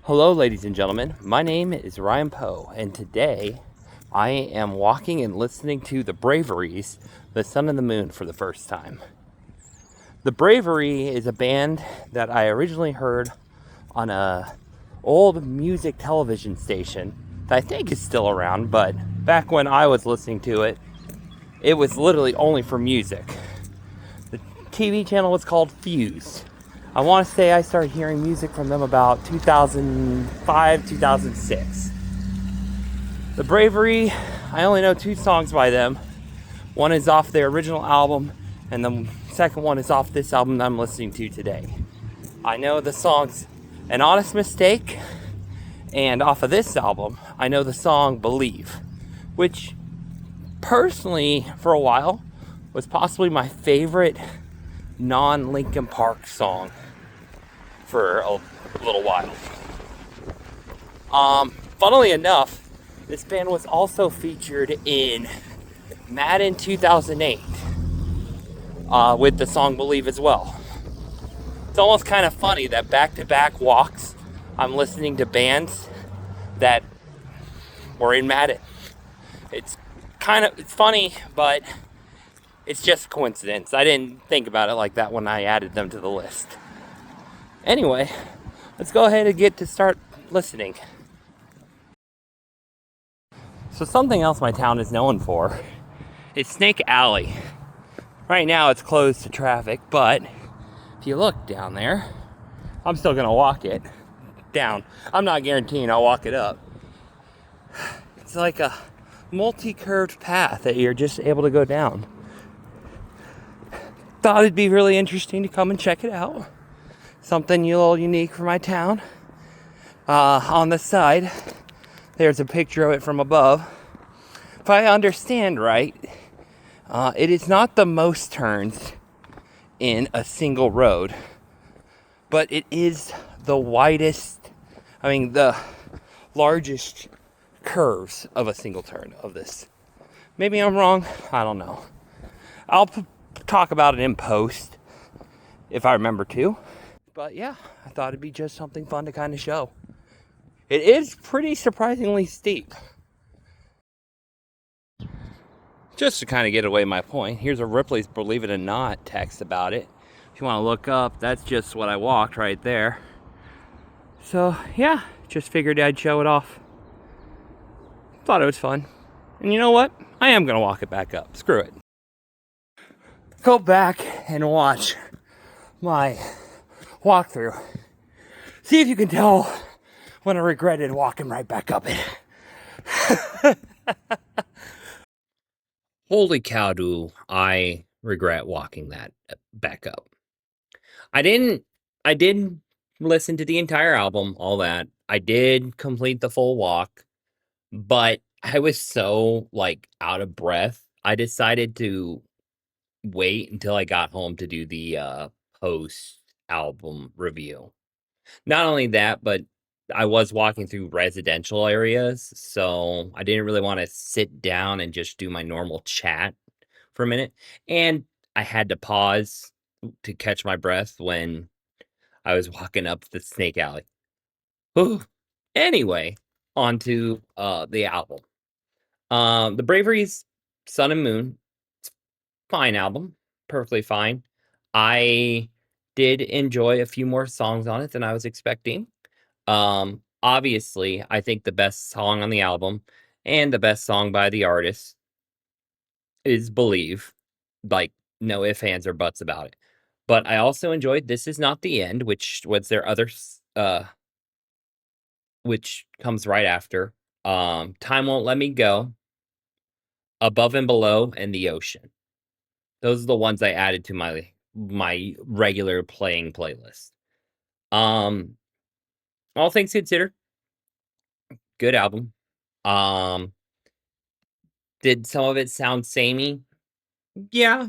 Hello, ladies and gentlemen. My name is Ryan Poe, and today I am walking and listening to the Bravery's The Sun and the Moon for the first time. The Bravery is a band that I originally heard on a old music television station that I think is still around, but back when I was listening to it, it was literally only for music. The TV channel was called Fuse. I want to say I started hearing music from them about 2005, 2006. The Bravery, I only know 2 songs by them. One is off their original album, and the second one is off this album that I'm listening to today. I know the songs An Honest Mistake, and off of this album, I know the song Believe, which personally, for a while, was possibly my favorite non-Linkin Park song for a little while. Funnily enough, this band was also featured in Madden 2008 with the song Believe as well. It's almost kind of funny that back-to-back walks, I'm listening to bands that were in Madden. It's funny, but it's just a coincidence. I didn't think about it like that when I added them to the list. Anyway, let's go ahead and get to start listening. So something else my town is known for is Snake Alley. Right now it's closed to traffic, but if you look down there, I'm still gonna walk it down. I'm not guaranteeing I'll walk it up. It's like a multi-curved path that you're just able to go down. Thought it'd be really interesting to come and check it out. Something a little unique for my town. On the side, there's a picture of it from above. If I understand right, it is not the most turns in a single road, but it is the the largest curves of a single turn of this. Maybe I'm wrong, I don't know. I'll talk about it in post if I remember to. But yeah, I thought it'd be just something fun to kind of show. It is pretty surprisingly steep. Just to kind of get away my point, here's a Ripley's Believe It or Not text about it. If you want to look up, that's just what I walked right there. So yeah, just figured I'd show it off. Thought it was fun. And you know what? I am going to walk it back up. Screw it. Go back and watch my walkthrough. See if you can tell when I regretted walking right back up it. Holy cow, do I regret walking that back up. I didn't listen to the entire album, all that. I did complete the full walk, but I was so out of breath. I decided to wait until I got home to do the post album review. Not only that, but I was walking through residential areas, so I didn't really want to sit down and just do my normal chat for a minute. And I had to pause to catch my breath when I was walking up the snake alley. Whew. Anyway, on to the album. The Bravery's Sun and Moon, fine album, perfectly fine. I did enjoy a few more songs on it than I was expecting. Obviously, I think the best song on the album and the best song by the artist is Believe. Like, no ifs, ands, or buts about it. But I also enjoyed This Is Not the End, which was their other which comes right after. Time Won't Let Me Go, Above and Below, and The Ocean. Those are the ones I added to my regular playing playlist. Um, all things considered, good album. Um, did some of it sound samey? Yeah,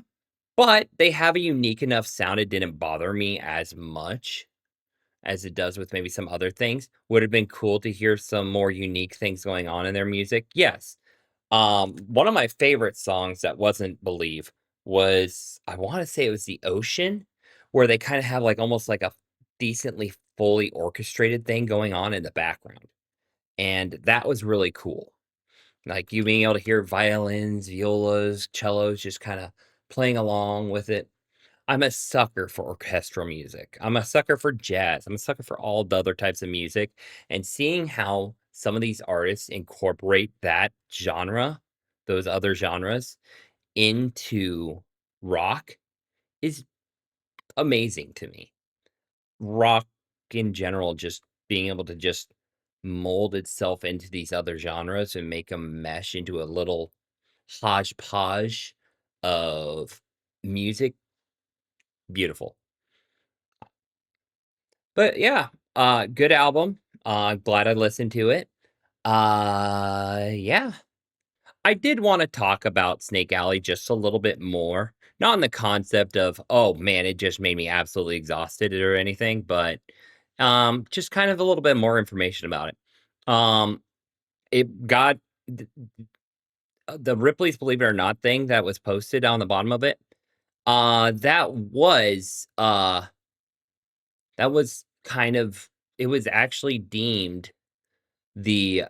but they have a unique enough sound it didn't bother me as much as it does with maybe some other things. Would have been cool to hear some more unique things going on in their music. Yes. One of my favorite songs that wasn't Believe was, I want to say it was The Ocean, where they kind of have almost like a decently fully orchestrated thing going on in the background. And that was really cool. Like you being able to hear violins, violas, cellos just kind of playing along with it. I'm a sucker for orchestral music. I'm a sucker for jazz. I'm a sucker for all the other types of music. And seeing how some of these artists incorporate that genre, those other genres, into rock is amazing to me. Rock in general, just being able to just mold itself into these other genres and make them mesh into a little hodgepodge of music, beautiful. But yeah, good album. Glad I listened to it. Yeah. I did wanna talk about Snake Alley just a little bit more, not in the concept of, "Oh, man, it just made me absolutely exhausted," or anything, but, just kind of a little bit more information about it. Um, it got th the Ripley's Believe It or Not thing that was posted on the bottom of it, that was kind of it was actually deemed the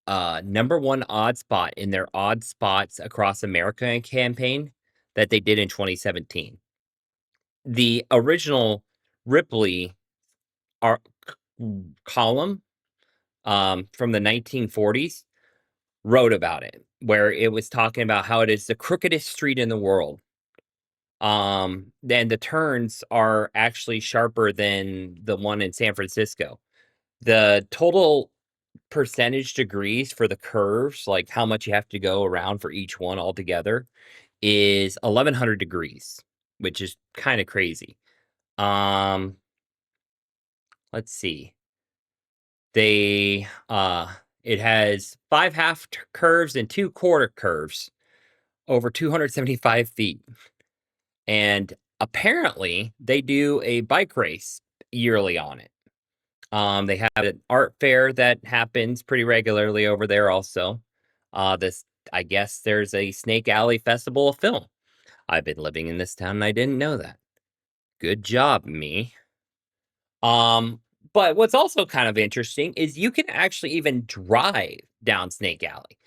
number 1 odd spot in their Odd Spots Across America campaign that they did in 2017. The original Ripley ar column, from the 1940s wrote about it, where it was talking about how it is the crookedest street in the world. And the turns are actually sharper than the one in San Francisco. The total percentage degrees for the curves, like how much you have to go around for each one altogether, is 1,100 degrees, which is kind of crazy. Um, let's see. They it has five curves and two quarter curves over 275 feet. And apparently they do a bike race yearly on it. They have an art fair that happens pretty regularly over there also. This I guess there's a Snake Alley Festival of Film. I've been living in this town and I didn't know that. Good job, me. Um, but what's also kind of interesting is you can actually even drive down Snake Alley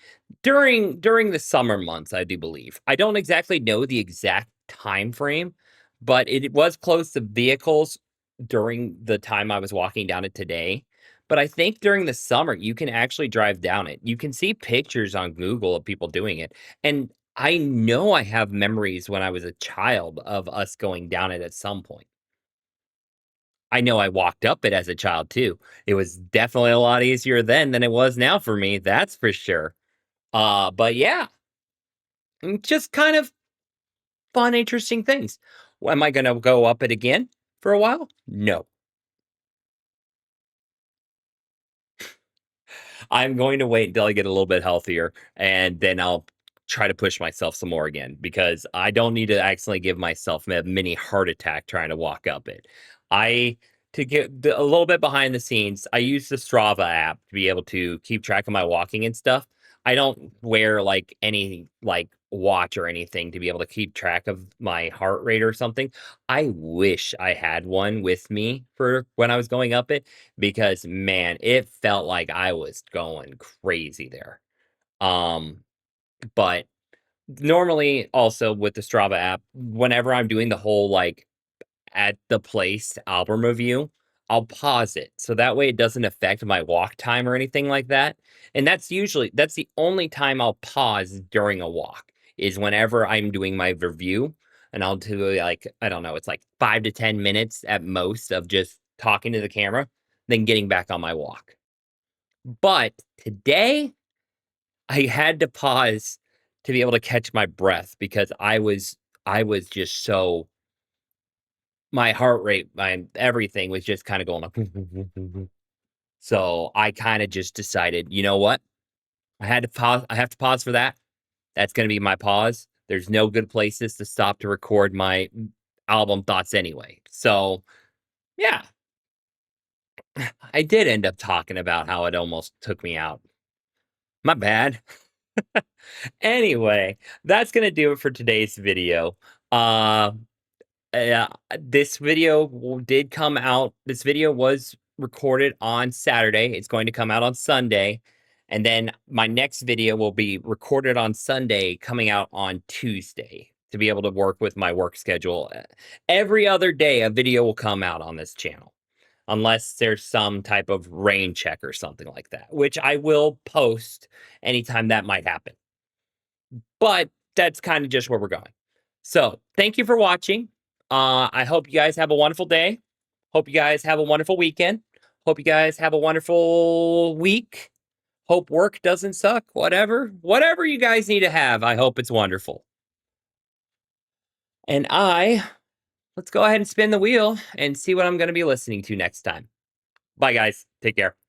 during the summer months, I do believe. I don't exactly know the exact time frame, but it was closed to vehicles during the time I was walking down it today. But I think during the summer, you can actually drive down it. You can see pictures on Google of people doing it. And I know I have memories when I was a child of us going down it at some point. I know I walked up it as a child too. It was definitely a lot easier then than it was now for me, that's for sure. But yeah, just kind of fun, interesting things. Am I gonna go up it again for a while? No. I'm going to wait until I get a little bit healthier, and then I'll try to push myself some more again because I don't need to accidentally give myself a mini heart attack trying to walk up it. I to get a little bit behind the scenes, I use the Strava app to be able to keep track of my walking and stuff. I don't wear like any like watch or anything to be able to keep track of my heart rate or something. I wish I had one with me for when I was going up it because man, it felt like I was going crazy there. Um, but normally also with the Strava app, whenever I'm doing the whole like at the place album review, I'll pause it so that way it doesn't affect my walk time or anything like that. And that's the only time I'll pause during a walk is whenever I'm doing my review and I'll do like I don't know, it's like 5 to 10 minutes at most of just talking to the camera, then getting back on my walk. But today I had to pause to be able to catch my breath because I was just so my heart rate, my everything was just kinda going like so I kinda just decided, "You know what? I have to pause for that. That's gonna be my pause. There's no good places to stop to record my album thoughts anyway." So, yeah, I did end up talking about how it almost took me out. My bad. Anyway, that's gonna do it for today's video. Uh This video did come out. This video was recorded on Saturday. It's going to come out on Sunday. And then my next video will be recorded on Sunday, coming out on Tuesday to be able to work with my work schedule. Every other day, a video will come out on this channel, unless there's some type of rain check or something like that, which I will post anytime that might happen. But that's kind of just where we're going. So thank you for watching. I hope you guys have a wonderful day. Hope you guys have a wonderful weekend. Hope you guys have a wonderful week. Hope work doesn't suck. Whatever you guys need to have, I hope it's wonderful. And let's go ahead and spin the wheel and see what I'm going to be listening to next time. Bye, guys. Take care.